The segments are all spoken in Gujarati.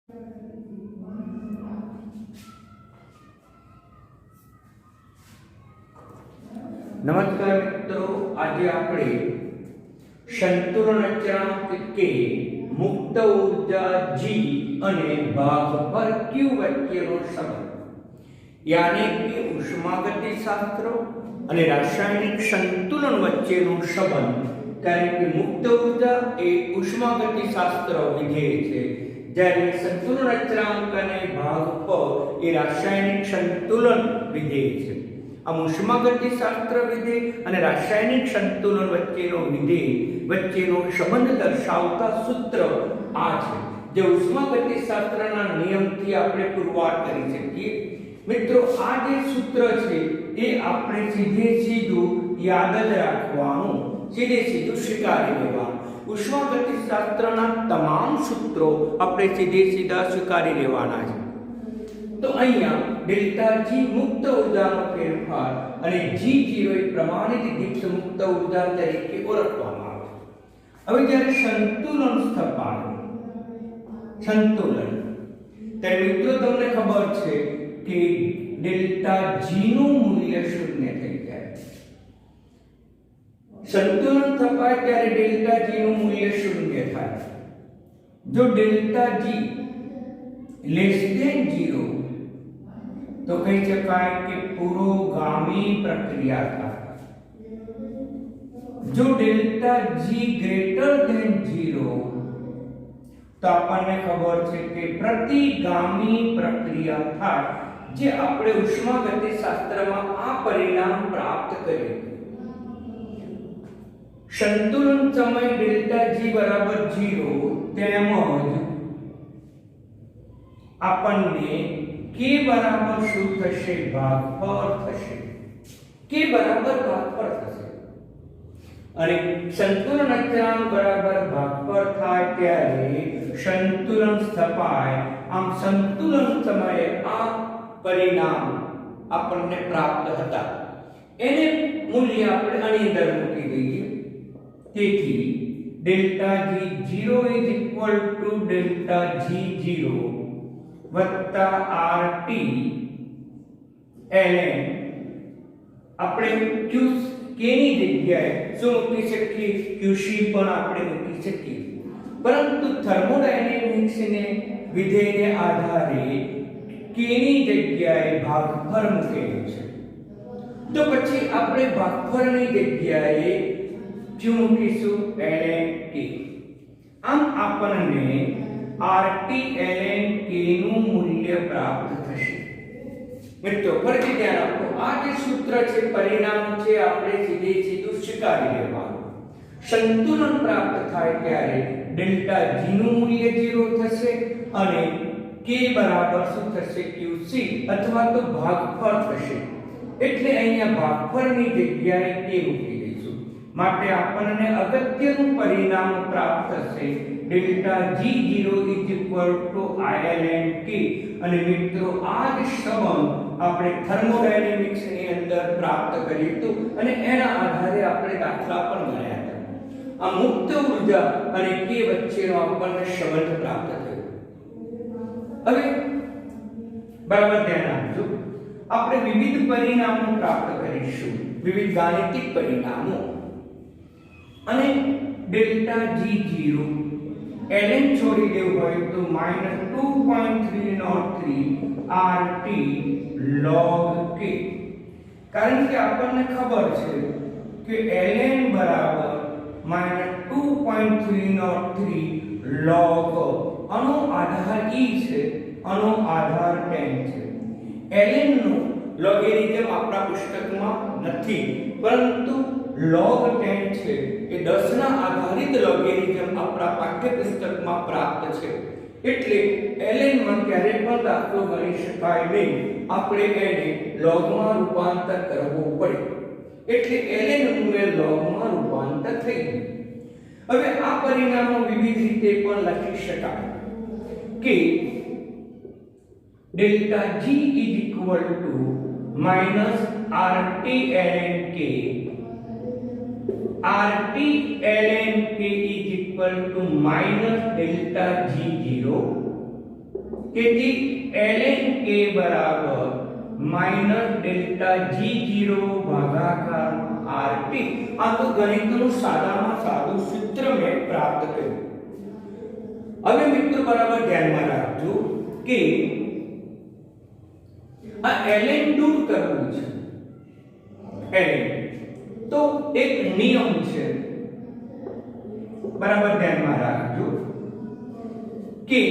नमस्कार मित्रों, आज આપણે સંતુલન અચળાંક કે મુક્ત ઊર્જા G અને ભાગફળ Q વચ્ચેનો સંબંધ યાની કે ઉષ્માગતિશાસ્ત્ર અને રાસાયણિક સંતુલન વચ્ચેનો સંબંધ, કારણ કે મુક્ત ઊર્જા એ ઉષ્માગતિશાસ્ત્ર વિધેય છે, જ્યારે સંતુલન અચળાંક અને ભાગફળ એ રાસાયણિક સંતુલન વિધેય છે। આમ ઉષ્માગતિશાસ્ત્ર વિધેય અને રાસાયણિક સંતુલન વચ્ચેનો વિધેય વચ્ચેનો સંબંધ દર્શાવતા સૂત્ર આ છે, જે ઉષ્માગતિશાસ્ત્રના નિયમથી આપણે પુરવાર કરી શકીએ। મિત્રો, આ જે સૂત્ર છે એ આપણે સીધે સીધું યાદ જ રાખવાનું, સીધે સીધું સ્વીકારી લેવાનું। ઉષ્માગતિશાસ્ત્રના તમામ સૂત્રો આપણે સીધે સીધા સ્વીકારી લેવાના છે। तो અહીંયા डेल्टा G मुक्त ऊर्जाનો ફેરફાર અને G0 એ પ્રમાણિત દીપ્ત મુક્ત ઊર્જા તરીકે ઓળખવામાં આવે છે। હવે જ્યારે સંતુલન સ્થપાય, સંતુલન, ત્યારે મિત્રો તમને ખબર છે કે ડેલ્ટા G નું મૂલ્ય શૂન્ય થઈ જાય। સંતુલન સ્થપાય ત્યારે ડેલ્ટા G નું મૂલ્ય શૂન્ય થાય। જો ડેલ્ટા G લેસ ધેન 0 तो कही शकाय कि पुरोगामी प्रक्रिया था। जो डेल्टा G ग्रेटर देन 0 तो आपने खबर है कि प्रतिगामी प्रक्रिया था, जे આપણે ઉષ્માગતિશાસ્ત્રમાં આ પરિણામ પ્રાપ્ત કર્યું। સંતુલન સમય ડેલ્ટા G બરાબર 0 તેમજ આપણને के बराबर शू थशे, भागफળ थशे। के बराबर भागफળ थशे અને સંતુલન અચળાંક બરાબર ભાગફળ થાય ત્યારે સંતુલન સ્થપાય। આમ સંતુલન સમયે આ પરિણામ આપણને પ્રાપ્ત હતા, એને મૂલ્ય આપણે આની અંદર મૂકી દઈએ। તેથી delta G0 is equal to delta G0 वत्ता RT ln આપણે q k ની જગ્યાએ શું મૂકી શકીએ? qc પણ આપણે મૂકી શકીએ, પરંતુ થર્મોડાયનેમિક્સ ને વિધેયને આધારે k ની જગ્યાએ ભાગફળ મૂકેલું છે, તો પછી આપણે ભાગફળની જગ્યાએ q મૂકીશું ln k। આમ આપણને RT ln k નું મૂલ્ય પ્રાપ્ત થશે। મિત્રો, ફરીથી ધ્યાન આપો, આ જે સૂત્ર છે, પરિણામ છે, આપણે સીધે સીધું સ્વીકારી લેવાનું। સંતુલન પ્રાપ્ત થાય ત્યારે ડેલ્ટા G નું મૂલ્ય 0 થશે અને k બરાબર શું થશે? qc અથવા તો ભાગફળ થશે। એટલે અહીંયા ભાગફળની જગ્યાએ k મૂકી દઈશું, માટે આપણને અગત્યનું પરિણામ પ્રાપ્ત થશે, delta G0 is equal to ln k। અને મિત્રો, આ જ સંબંધ આપણે થર્મોડાયનેમિક્સ ની અંદર પ્રાપ્ત કર્યું હતું અને એના આધારે આપણે દાખલા પણ ગણ્યા હતા। આ મુક્ત ઊર્જા અને k વચ્ચેનો આપણને સંબંધ પ્રાપ્ત થયો। હવે બરાબર ધ્યાન આપજો, આપણે વિવિધ પરિણામો પ્રાપ્ત કરીશું, વિવિધ ગાણિતિક પરિણામો। અને ડેલ્ટા G0 ln छोड़ी देव होय तो -2.303 RT log k, कारण के આપણને ખબર છે કે ln બરાબર -2.303 log આનો આધાર e છે, આનો આધાર 10 છે। ln નો લોગેરિધમ આપણા પુસ્તકમાં નથી, પરંતુ log 10 છે એ 10 ના આધારિત લોગેરિધમ આપણા પાઠ્યપુસ્તકમાં પ્રાપ્ત છે। એટલે ln માં ક્યારે પણ દાખલો ગણી શકાય નહીં, આપણે એને log માં રૂપાંતર કરવું પડે। એટલે ln નું log માં રૂપાંતર થઈ ગયું। હવે આ પરિણામો વિવિધ રીતે પણ લખી શકાય કે delta G is equal two -RT ln k, RT ln k is equal to minus delta G0 તેથી ln k બરાબર માઈનસ ડેલ્ટા g0 ભાગાકાર rt. આ તો ગણિતનું સાદામાં સાદું સૂત્ર મેં પ્રાપ્ત કર્યું. હવે મિત્રો બરાબર ધ્યાનમાં રાખજો કે આ ln દૂર કરવું છે. ln તો એક નિયમ છે, બરાબર ધ્યાનમાં રાખજો કે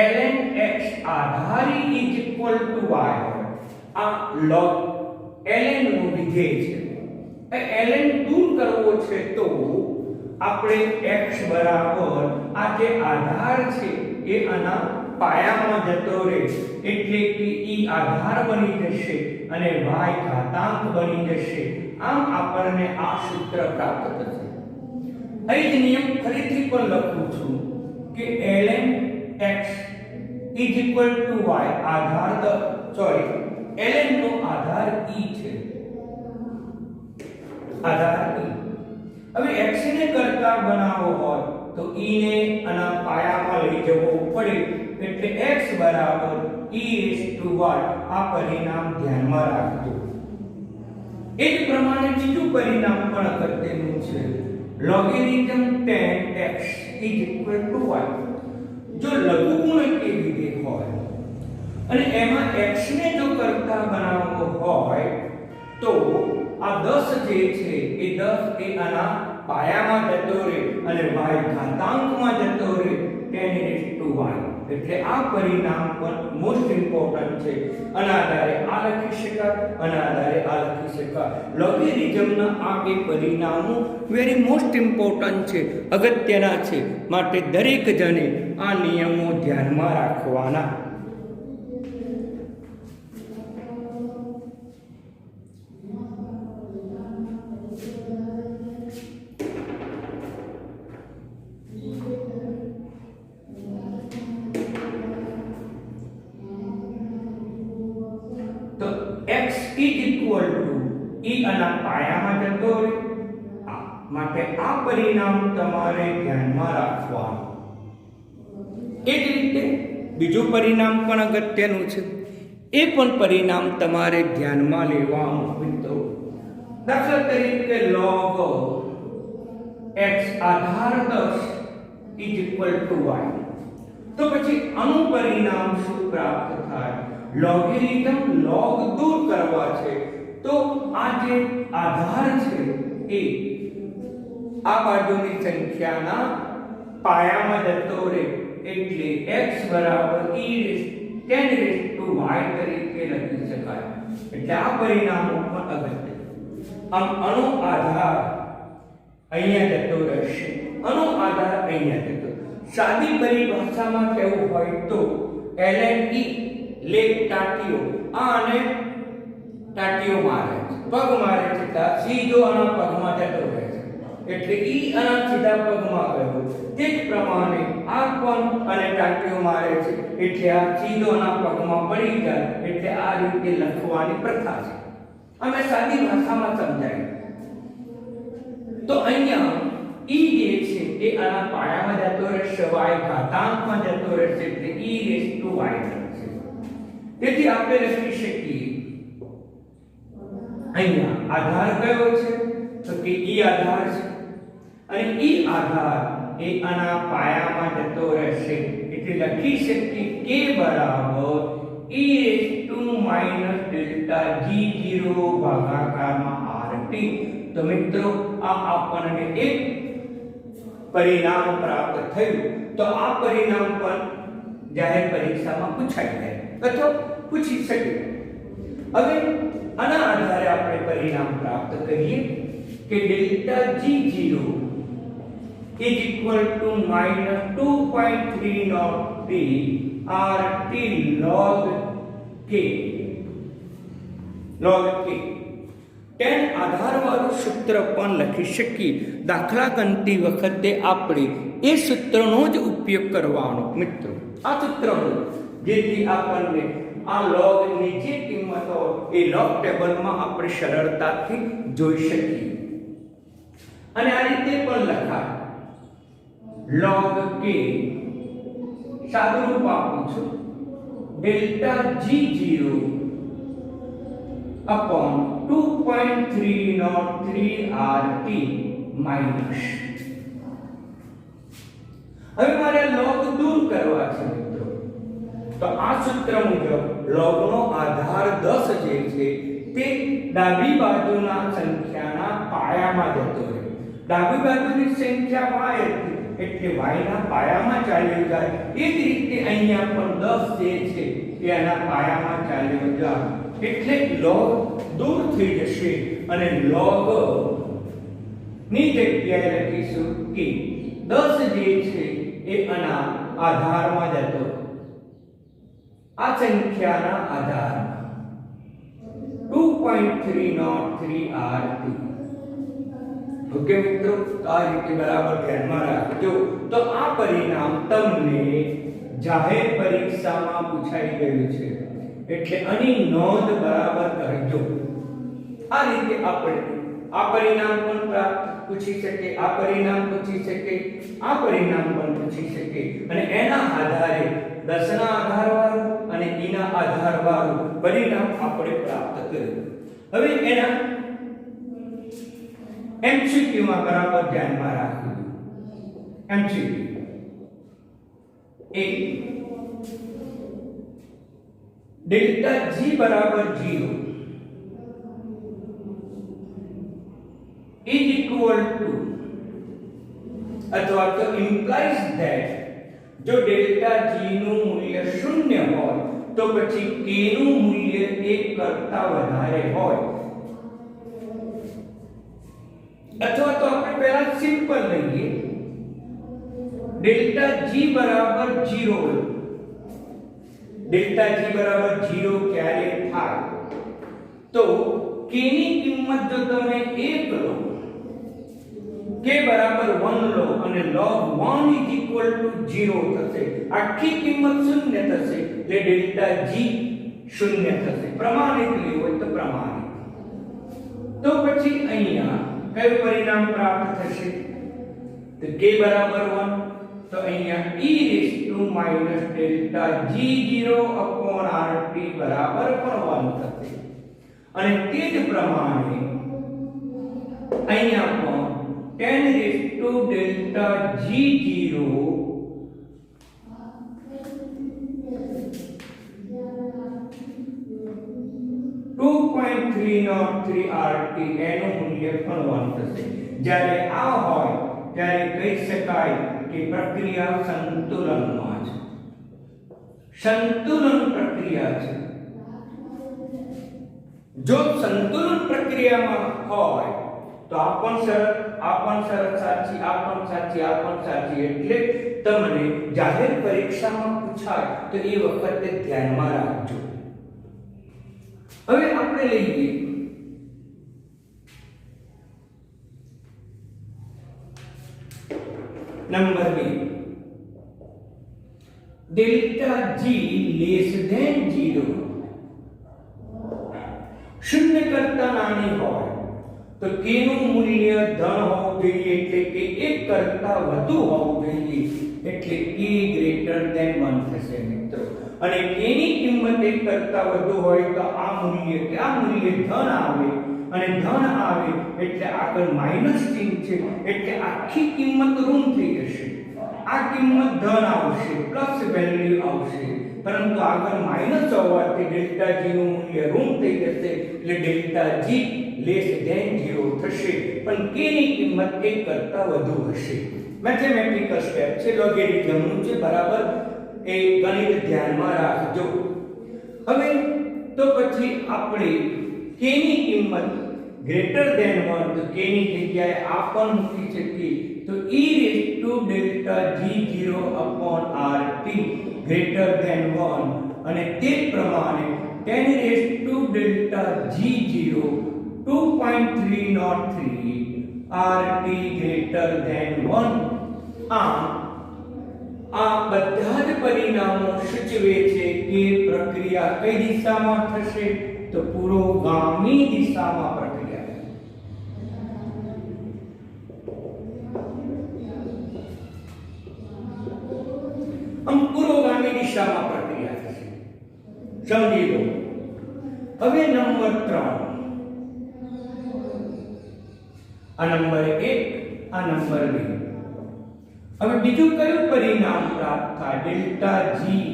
ln x આધારી ઇઝ ઇક્વલ ટુ y. આ log ln નું વિધેય છે. ln દૂર કરવો છે તો આપણે x બરાબર આ જે આધાર છે એ આના પાયામાં જતો રહેશે, એટલે કે e આધાર બની જશે અને y ઘાતાંક બની જશે. આમ આપણને આ સૂત્ર પ્રાપ્ત થશે. અહીં જ નિયમ ફરીથી પણ લખું છું કે ln x is equal to y. Aadhaar ln no Aadhaar e છે, આધાર e. હવે x ને કરતા બનાવવો હોય તો e ને આના પાયામાં લઈ જવો પડે, એટલે x બરાબર e raised to y. આ પરિણામ ધ્યાનમાં રાખજો. એ જ પ્રમાણે બીજું પરિણામ પણ અગત્યનું છે. Logarithm tan x is equal to y. જો લઘુગુણકી વિધેય હોય અને એમાં x ને જો કરતા બનાવવો હોય તો આ 10 જે છે એ 10 એ આના પાયામાં જતો રહે અને y ઘાતાંકમાં જતો રહે, tan raised to y. એટલે આ પરિણામ પણ મોસ્ટ ઇમ્પોર્ટન્ટ છે. આના આધારે આ લખી શકાય, આના આધારે આ લખી શકાય. લોગેરિધમના આ બે પરિણામો વેરી મોસ્ટ ઇમ્પોર્ટન્ટ છે, અગત્યના છે. માટે દરેક જણે આ નિયમો ધ્યાનમાં રાખવાના. x is equal to e આના પાયામાં જતો રહે, માટે આ પરિણામ તમારે ધ્યાનમાં રાખવાનું. એ જ રીતે બીજું પરિણામ પણ અગત્યનું છે, એ પણ પરિણામ તમારે ધ્યાનમાં લેવાનું મિત્રો. દાખલા તરીકે log x Aadhaar 10 is equal to y. તો પછી આનું પરિણામ શું પ્રાપ્ત થાય? લોગેરિધમ log દૂર કરવા છે તો આ જે આધાર છે એ આ બાજુની સંખ્યાના પાયામાં જતો રહે, એટલે x બરાબર e tan raised to y તરીકે લખી શકાય. એટલે આ પરિણામો પણ અગત્ય. આમ આનો આધાર અહીંયા જતો રહેશે, આનો આધાર અહીંયા જતો. સાદી પરિભાષામાં કહેવું હોય તો ln e લેગ ટાટીઓ, આ અને ટાટીઓ મારે છે, પગ મારે છે, સીધો આના પગમાં જતો રહે છે, એટલે ઈ આના સીધા પગમાં ગયો. તે જ પ્રમાણે આ પણ અને ટાટીઓ મારે છે, એટલે આ સીધો આના પગમાં પડી જાય. એટલે આ રીતે લખવાની પ્રથા છે. અમે સાદી ભાષામાં સમજાય તો અહીંયા ઈ જે છે એ આના પાયામાં જતો રહેશે, y ઘાતાંકમાં જતો રહેશે, એટલે e raised to y થશે. તેથી આપણે લખી શકીએ અહીંયા આધાર કયો છે તો કે e આધાર છે, અને e આધાર એ આના પાયામાં જતો રહેશે, એટલે લખી શકીએ k બરાબર e raised to minus delta g0 ભાગાકારમાં rt. તો મિત્રો આ આપણને એક પરિણામ પ્રાપ્ત થયું. તો આ પરિણામ પણ જાહેર પરીક્ષામાં પૂછાઈ જાય અથવા પૂછી શકે. હવે આના આધારે આપણે પરિણામ પ્રાપ્ત કરીએ કે delta g0 is equal to minus 2.303 rt log k. tan આધારવાળું સૂત્ર પણ લખી શકીએ. દાખલા ગણતી વખતે આપણે એ સૂત્રનો જ ઉપયોગ કરવાનો મિત્રો, આ સૂત્રનો, જેથી આપણને આ log ની જે કિંમત હોય એ log ટેબલમાં આપણે સરળતાથી જોઈ શકીએ. અને આ રીતે પણ લખાય log k સાદુરૂપ આપું છું delta G0 upon 2.303 RT minus. હવે મારે log દૂર કરવા છે મિત્રો, તો આ સૂત્ર મુજબ log નો આધાર 10 જે છે તે ડાબી બાજુના સંખ્યાના પાયામાં જતો રહે. ડાબી બાજુની સંખ્યા y હતી એટલે y ના પાયામાં ચાલ્યો જાય. એ જ રીતે અહીંયા પણ 10 જે છે એ આના પાયામાં ચાલ્યો જાય. એટલે log દૂર થઈ જશે અને log ની જગ્યાએ લખીશું કે 10 જે છે એ આના આધારમાં જતો, આ સંખ્યાના આધારમાં 2.303 RT. ઓકે મિત્રો, આ રીતે બરાબર ધ્યાનમાં રાખજો. તો આ પરિણામ તમને જાહેર પરીક્ષામાં પૂછાઈ ગયું છે એટલે આની નોંધ બરાબર કરજો. આ રીતે આપણે આ પરિણામ પણ પ્રાપ્ત પૂછી શકે, આ પરિણામ પૂછી શકે, આ પરિણામ પણ પૂછી શકે અને એના આધારે 10 ના આધારવાળું અને એના આધારવાળું પરિણામ આપણે પ્રાપ્ત કર્યું. હવે એના MCQ માં બરાબર ધ્યાનમાં રાખજો. MCQ એક ડેલ્ટા G બરાબર 0 is equal to અથવા તો implies that જો ડેલ્ટા G નું મૂલ્ય 0 હોય તો પછી k નું મૂલ્ય 1 કરતા વધારે હોય. અથવા તો આપણે પહેલા સિમ્પલ લઈએ, ડેલ્ટા G બરાબર 0. ડેલ્ટા G બરાબર 0 ક્યારે થાય? તો k ની કિંમત જો તમે 1 લો, k બરાબર 1 લો અને log 1 is equal to 0 થશે. આખી કિંમત 0 થશે એટલે ડેલ્ટા G 0 થશે. પ્રમાણિત લેવું હોય તો પ્રમાણિત. તો પછી અહીંયા કયું પરિણામ પ્રાપ્ત થશે? તો k બરાબર 1, તો અહીંયા e raised to minus delta G0 upon RT બરાબર પણ 1 થશે. અને તે જ પ્રમાણે અહીંયા પણ 10 raised to delta G0 2.303 RT એનું મૂલ્ય પણ 1 થશે. જ્યારે આ હોય ત્યારે કહી શકાય કે પ્રક્રિયા સંતુલનમાં છે. સંતુલન પ્રક્રિયા છે. જો સંતુલન પ્રક્રિયામાં હોય તો આ પણ શરત સાચી, આ પણ સાચી, આ પણ સાચી. એટલે તમને જાહેર પરીક્ષામાં પૂછાય તો એ વખતે ધ્યાનમાં રાખજો. હવે આપણે લઈએ number 2, delta G less than 0. શૂન્ય કરતા નાની હોય તો k નું મૂલ્ય ધન હોવું જોઈએ એટલે કે 1 કરતા વધુ હોવું જોઈએ એટલે k ગ્રેટર ધેન 1 થશે મિત્રો. અને k ની કિંમત 1 કરતા વધુ હોય તો આ મૂલ્ય ધન આવે અને ધન આવે એટલે આગળ માઈનસ ચિહ્ન છે એટલે આખી કિંમત ઋણ થઈ જશે. આ કિંમત ધન આવશે, પ્લસ વેલ્યુ આવશે, પરંતુ આગળ માઈનસ હોવાથી ડેલ્ટા G નું મૂલ્ય ઋણ થઈ જશે એટલે ડેલ્ટા G લેસ ધેન 0 થશે. પણ k ની કિંમત 1 કરતા વધુ હશે. મેથેમેટિકલ સ્ટેપ છે, લોગેરિધમનું છે, બરાબર એ ગણિત ધ્યાનમાં રાખજો. હવે તો પછી આપણે k ની કિંમત ગ્રેટર ધેન 1 તો k ની જગ્યાએ આ પણ મૂકી શકીએ તો e raised to delta G0 upon RT greater than 1 અને તે પ્રમાણે 10 raised to delta G0 2.303 RT greater than 1. આ બધા જ પરિણામો સૂચવે છે કે પ્રક્રિયા કઈ દિશામાં થશે? તો પુરોગામી દિશામાં પ્રક્રિયા. પુરોગામી દિશામાં પ્રક્રિયા થશે. સમજી લો. હવે નંબર 3, આ નંબર 1, આ નંબર 2. હવે બીજું કયું પરિણામ પ્રાપ્ત થાય? ડેલ્ટા જી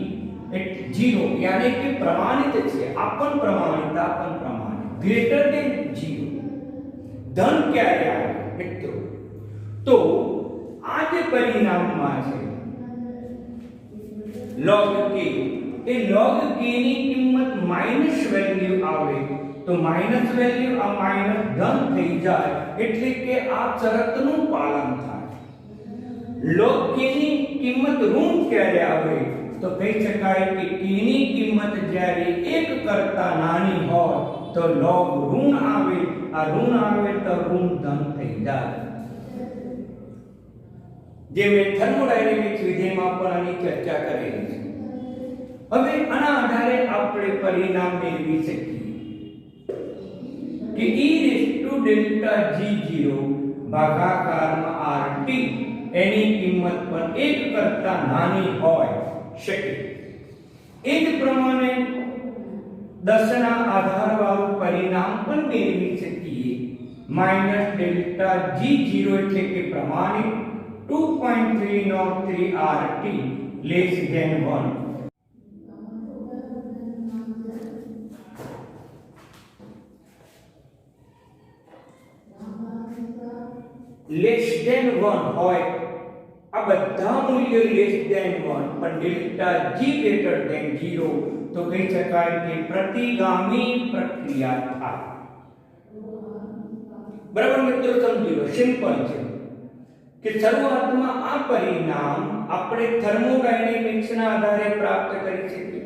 એટલે 0, યાની કે પ્રમાણિત છે. આ પણ પ્રમાણિત, આ પણ પ્રમાણિત, ગ્રેટર ધેન 0. ધન ક્યારે આવે મિત્રો? તો આ જે પરિણામમાં છે log k, એ log k ની કિંમત માઈનસ વેલ્યુ આવે તો માઈનસ વેલ્યુ આ માઈનસ ધન થઈ જાય એટલે કે આ શરતનું પાલન થાય. log k ની કિંમત ઋણ ક્યારે આવે? તો કહી શકાય કે k ની કિંમત જ્યારે 1 કરતા નાની હોય તો log ઋણ આવે. આ ઋણ આવે તો ઋણ ધન થઈ જાય. જે મેં થર્મોડાયનેમિક્સ વિષયમાં પણ આની ચર્ચા કરેલી છે. હવે આના આધારે આપણે પરિણામ મેળવી શકીએ કે e⁻ΔG0 ભાગાકારમાં RT એની કિંમત પણ 1 કરતા નાની હોય શકે. એ જ પ્રમાણે 10 ના આધારવાળું પરિણામ પણ મેળવી શકીએ. -ΔG0 એટલે કે પ્રમાણિત 2.303 RT less than 1. less than 1 હોય. આ બધા મૂલ્યો less than 1 પણ ડેલ્ટા G greater than 0 તો કહી શકાય કે પ્રતિગામી પ્રક્રિયા થાય. બરાબર મિત્રો, સમજી લો. સિમ્પલ છે કે શરૂઆતમાં આ પરિણામ આપણે થર્મોડાયનેમિક્સના આધારે પ્રાપ્ત કરી શકીએ.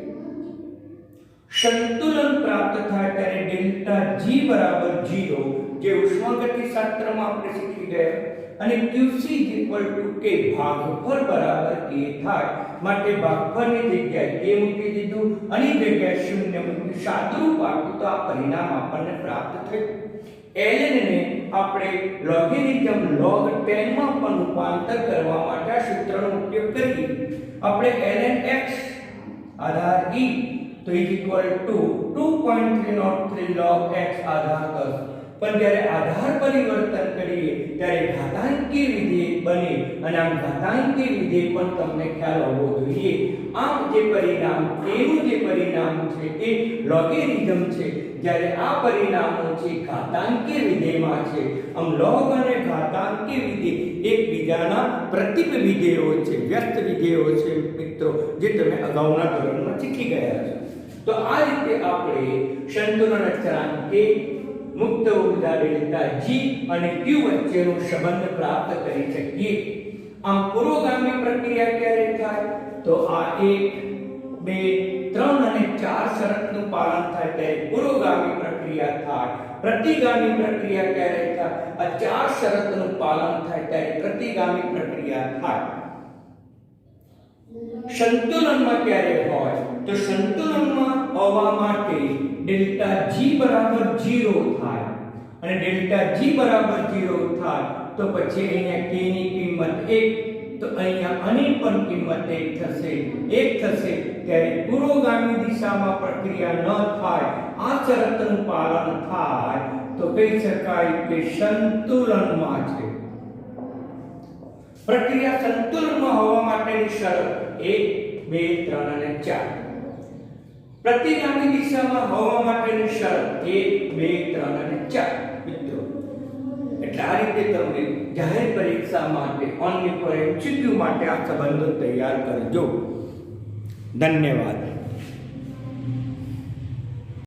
સંતુલન પ્રાપ્ત થાય ત્યારે ડેલ્ટા G બરાબર 0, જે ઉષ્માગતિશાસ્ત્રમાં આપણે શીખી ગયા, અને QC = K, ભાગફળ બરાબર K થાય. માટે ભાગફળની જગ્યાએ K મૂકી દીધું અને જગ્યાએ 0 મૂકી સાદુરૂપ આપ્યું તો આ પરિણામ આપણને પ્રાપ્ત થયું. ln ને આપણે લોગેરિધમ log 10 માં પણ રૂપાંતર કરવા માટે આ સૂત્રનો ઉપયોગ કરીએ. આપણે ln x આધાર e તો = 2.303 log x આધાર 10. પણ જ્યારે આધાર પરિવર્તન કરીએ ત્યારે ઘાતાંકીય વિધેય બને, અને આમ ઘાતાંકીય વિધેય પણ તમને ખ્યાલ હોવો જોઈએ. આમ જે પરિણામ એનું જે પરિણામ છે એ લોગેરિધમ છે, જ્યારે આ પરિણામો છે ઘાતાંકીય વિધેયમાં છે. આમ લોગ અને ઘાતાંકીય વિધેય એકબીજાના પ્રતિપ વિધેયો છે, વ્યસ્ત વિધેયો છે મિત્રો, જે તમે અગાઉના ધોરણમાં શીખી ગયા છો. તો આ રીતે આપણે સંતુલન અચળાંક કે મુક્ત ઉર્જા ડેલ્ટા G અને Q વચ્ચેનો સંબંધ પ્રાપ્ત કરી શકીએ. આમ પુરોગામી પ્રક્રિયા ક્યારે થાય? તો આ 1, 2, 3 અને 4 શરતનું પાલન થાય ત્યારે પુરોગામી પ્રક્રિયા થાય. પ્રતિગામી પ્રક્રિયા ક્યારે થાય? આ 4 શરતનું પાલન થાય ત્યારે પ્રતિગામી પ્રક્રિયા થાય. સંતુલનમાં ક્યારે હોય? તો સંતુલનમાં હોવા માટે ડેલ્ટા G બરાબર 0 થાય, અને ડેલ્ટા G બરાબર 0 થાય તો પછી અહીંયા k ની કિંમત 1, તો અહીંયા આની પણ કિંમત 1 થશે. 1 થશે ત્યારે પુરોગામી દિશામાં પ્રક્રિયા ન થાય, આ શરતનું પાલન થાય તો કહી શકાય કે સંતુલનમાં છે. પ્રક્રિયા સંતુલનમાં હોવા માટેની શરત 1, 2, 3 અને 4. પ્રતિગામી દિશામાં હોવા માટેની શરત 1, 2, 3 અને 4 મિત્રો. એટલે આ રીતે તમે જાહેર પરીક્ષા માટે ઓનલી ફોર MCQ માટે આ સંબંધો તૈયાર કરજો. ધન્યવાદ.